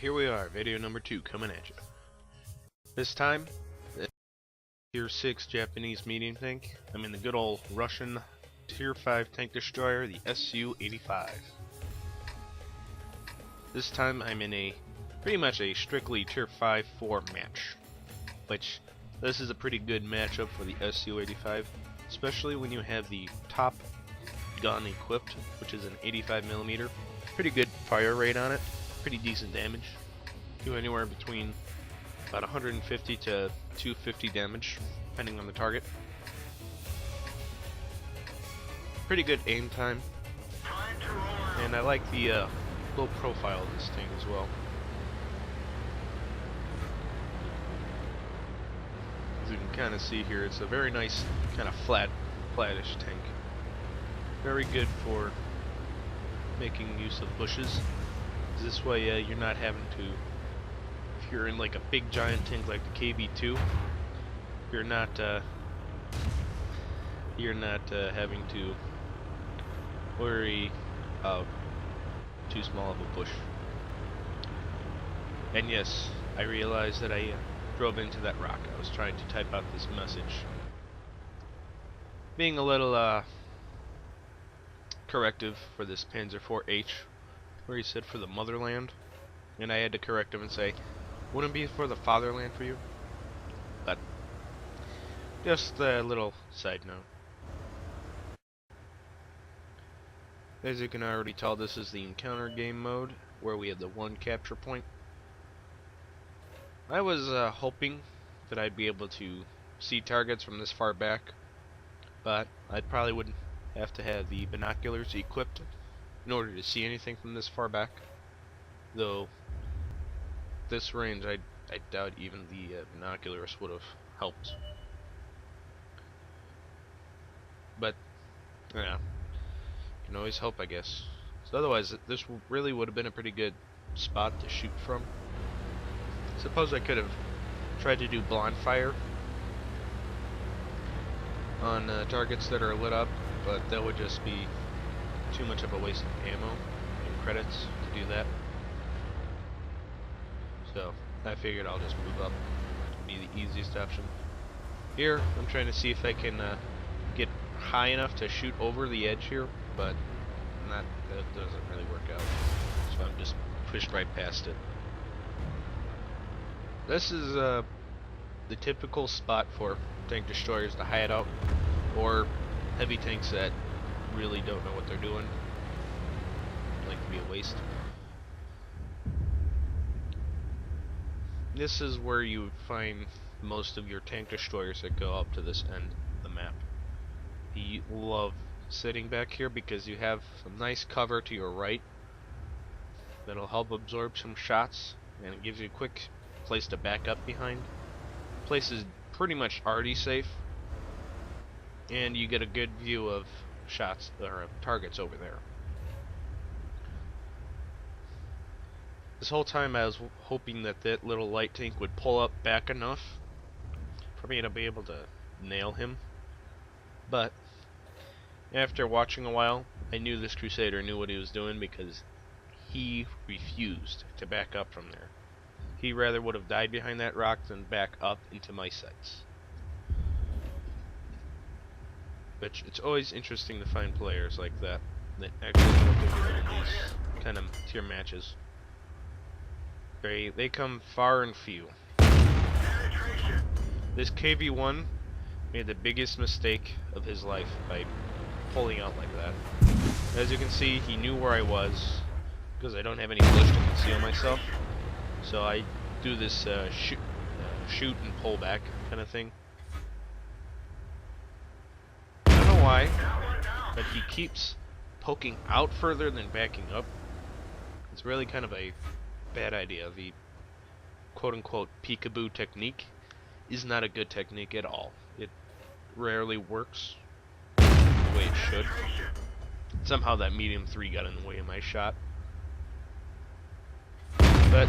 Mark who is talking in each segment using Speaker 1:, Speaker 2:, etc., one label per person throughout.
Speaker 1: here we are, video number 2 coming at you. This time, Tier 6 Japanese medium tank. I'm in the good old Russian Tier 5 tank destroyer, the SU-85. This time I'm in a pretty much a strictly Tier 5-4 match, which this is a pretty good matchup for the SU-85, especially when you have the top gun equipped, which is an 85mm. Pretty good fire rate on it, pretty decent damage. Do anywhere between about 150 to 250 damage, depending on the target. Pretty good aim time, and I like the low profile of this thing as well. As you can kind of see here, it's a very nice kind of flattish tank. Very good for making use of bushes. This way you're not having to, if you're in like a big giant tank like the KV-2, you're not having to worry of too small of a bush. And yes, I realized that I drove into that rock. I was trying to type out this message, being a little corrective for this Panzer IV H, where he said for the motherland, and I had to correct him and say, wouldn't it be for the fatherland for you? But just a little side note. As you can already tell, this is the encounter game mode, where we have the one capture point. I was hoping that I'd be able to see targets from this far back, but I probably wouldn't have to have the binoculars equipped in order to see anything from this far back. Though this range, I doubt even the binoculars would have helped. But yeah, you can always hope, I guess. So otherwise, this really would have been a pretty good spot to shoot from. Suppose I could have tried to do blind fire on targets that are lit up, but that would just be too much of a waste of ammo and credits to do that. So I figured I'll just move up. Be the easiest option. Here I'm trying to see if I can get high enough to shoot over the edge here, but that doesn't really work out. So I'm just pushed right past it. This is the typical spot for tank destroyers to hide out, or heavy tanks that really don't know what they're doing. Like to be a waste. This is where you would find most of your tank destroyers that go up to this end of the map. You love sitting back here because you have some nice cover to your right that'll help absorb some shots, and it gives you a quick place to back up behind. Place is pretty much already safe, and you get a good view of shots or targets over there. This whole time I was hoping that that little light tank would pull up back enough for me to be able to nail him, but after watching a while, I knew this Crusader knew what he was doing, because he refused to back up from there. He rather would have died behind that rock than back up into my sights. But it's always interesting to find players like that actually know what they're doing in these kind of tier matches. They come far and few. This KV-1 made the biggest mistake of his life by pulling out like that. As you can see, he knew where I was, because I don't have any bush to conceal myself. So I do this shoot and pull back kind of thing. I don't know why, but he keeps poking out further than backing up. It's really kind of a bad idea. The quote-unquote peekaboo technique is not a good technique at all. It rarely works the way it should. Somehow that medium 3 got in the way of my shot. But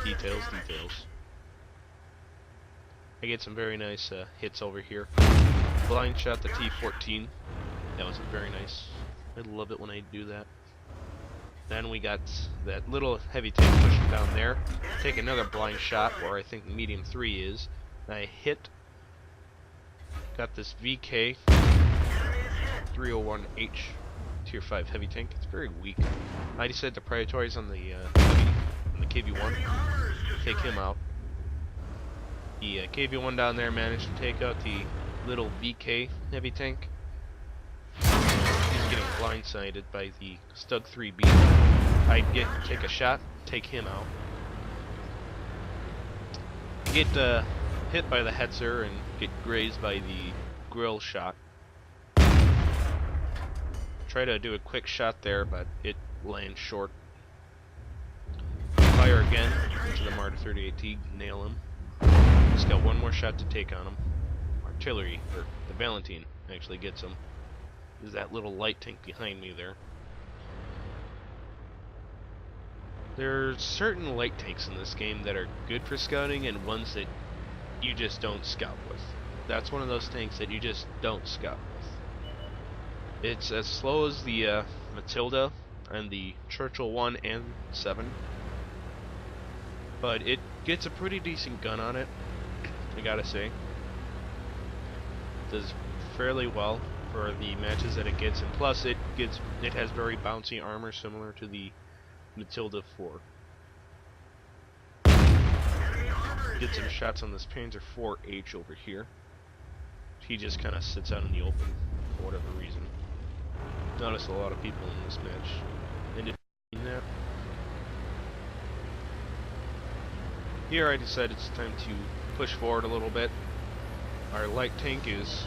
Speaker 1: details. I get some very nice hits over here. Blind shot the T-14. That was very nice. I love it when I do that. Then we got that little heavy tank pushing down there. Take another blind shot where I think medium 3 is. And I hit. Got this VK 301H tier 5 heavy tank. It's very weak. I decided to prioritize on the heavy, on the KV1. Take him out. The KV1 down there managed to take out the little VK heavy tank. He's getting blindsided by the Stug 3B. I take a shot, take him out. Get hit by the Hetzer and get grazed by the grill shot. Try to do a quick shot there, but it lands short. Fire again into the Marder 38T, nail him. Just got one more shot to take on him. Artillery, or the Valentine, actually gets him. There's that little light tank behind me there. There's certain light tanks in this game that are good for scouting and ones that you just don't scout with. That's one of those tanks that you just don't scout with. It's as slow as the Matilda and the Churchill 1 and 7, but it gets a pretty decent gun on it, I gotta say. Does fairly well for the matches that it gets, and plus it has very bouncy armor similar to the Matilda 4. Get some shots on this Panzer 4H over here. He just kind of sits out in the open for whatever reason. Notice a lot of people in this match ended up doing that. Here I decided it's time to push forward a little bit. Our light tank is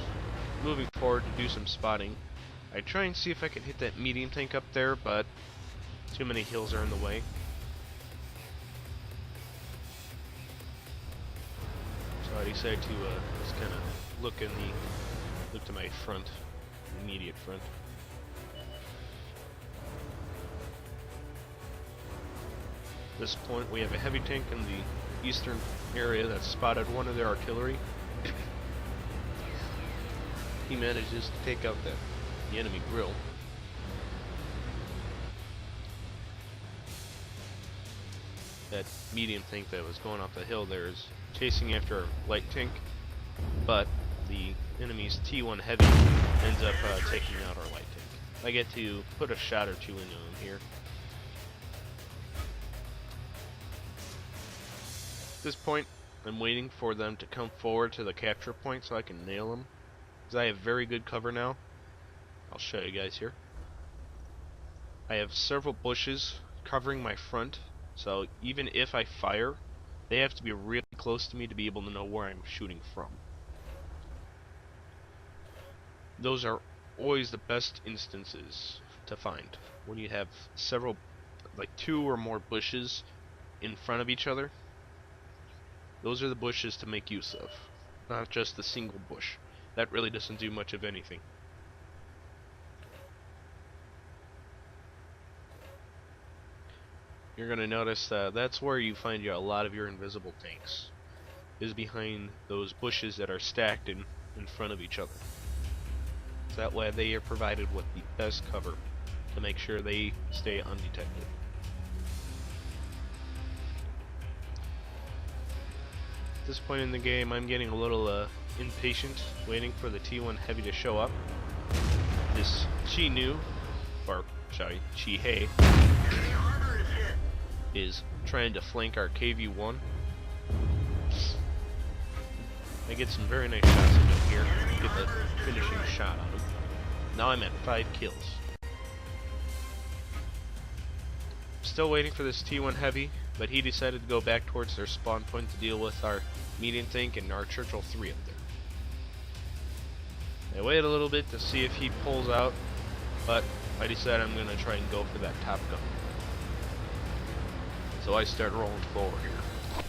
Speaker 1: moving forward to do some spotting. I try and see if I can hit that medium tank up there, but too many hills are in the way. So I decided to just kind of look to my front, immediate front. At this point, we have a heavy tank in the eastern area that spotted one of their artillery. He manages to take out the enemy grill. That medium tank that was going off the hill there is chasing after a light tank, but the enemy's T1 heavy ends up taking out our light tank. I get to put a shot or two into him here. At this point, I'm waiting for them to come forward to the capture point so I can nail them, because I have very good cover now. I'll show you guys here. I have several bushes covering my front, so even if I fire, they have to be really close to me to be able to know where I'm shooting from. Those are always the best instances to find, when you have several, like 2 or more bushes in front of each other. Those are the bushes to make use of, not just the single bush. That really doesn't do much of anything. You're going to notice that's where you find a lot of your invisible tanks, is behind those bushes that are stacked in front of each other. So that way they are provided with the best cover to make sure they stay undetected. At this point in the game, I'm getting a little impatient, waiting for the T1 heavy to show up. This Chi-Nu, or sorry, Chi-Hei, is trying to flank our KV1. I get some very nice shots of him here, get the finishing shot on him. Now I'm at 5 kills. Still waiting for this T1 heavy, but he decided to go back towards their spawn point to deal with our medium tank and our Churchill 3 up there. I wait a little bit to see if he pulls out, but I decide I'm going to try and go for that top gun. So I start rolling forward here.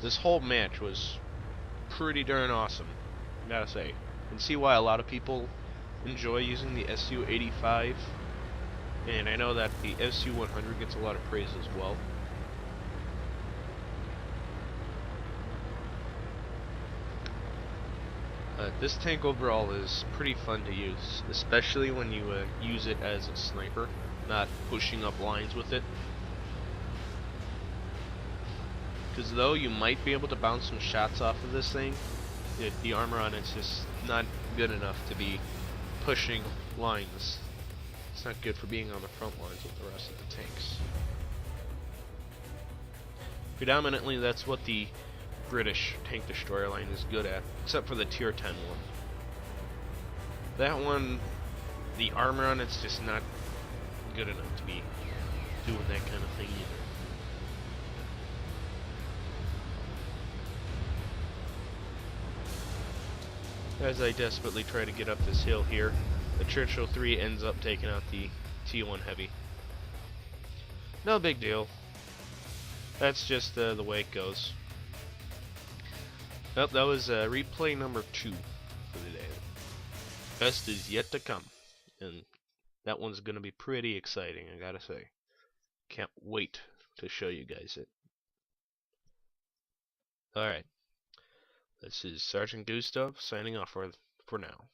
Speaker 1: This whole match was pretty darn awesome, I gotta say. You can see why a lot of people enjoy using the SU-85, and I know that the SU-100 gets a lot of praise as well. This tank overall is pretty fun to use, especially when you use it as a sniper, not pushing up lines with it. Because though you might be able to bounce some shots off of this thing, the armor on it's just not good enough to be pushing lines. It's not good for being on the front lines with the rest of the tanks. Predominantly, that's what the British tank destroyer line is good at, except for the tier 10 one. That one, the armor on it's just not good enough to be doing that kind of thing either. As I desperately try to get up this hill here, the Churchill 3 ends up taking out the T1 Heavy. No big deal. That's just the way it goes. Oh, that was replay number 2 for the day. Best is yet to come, and that one's going to be pretty exciting, I gotta say. Can't wait to show you guys it. Alright, this is Sergeant Gustav signing off for now.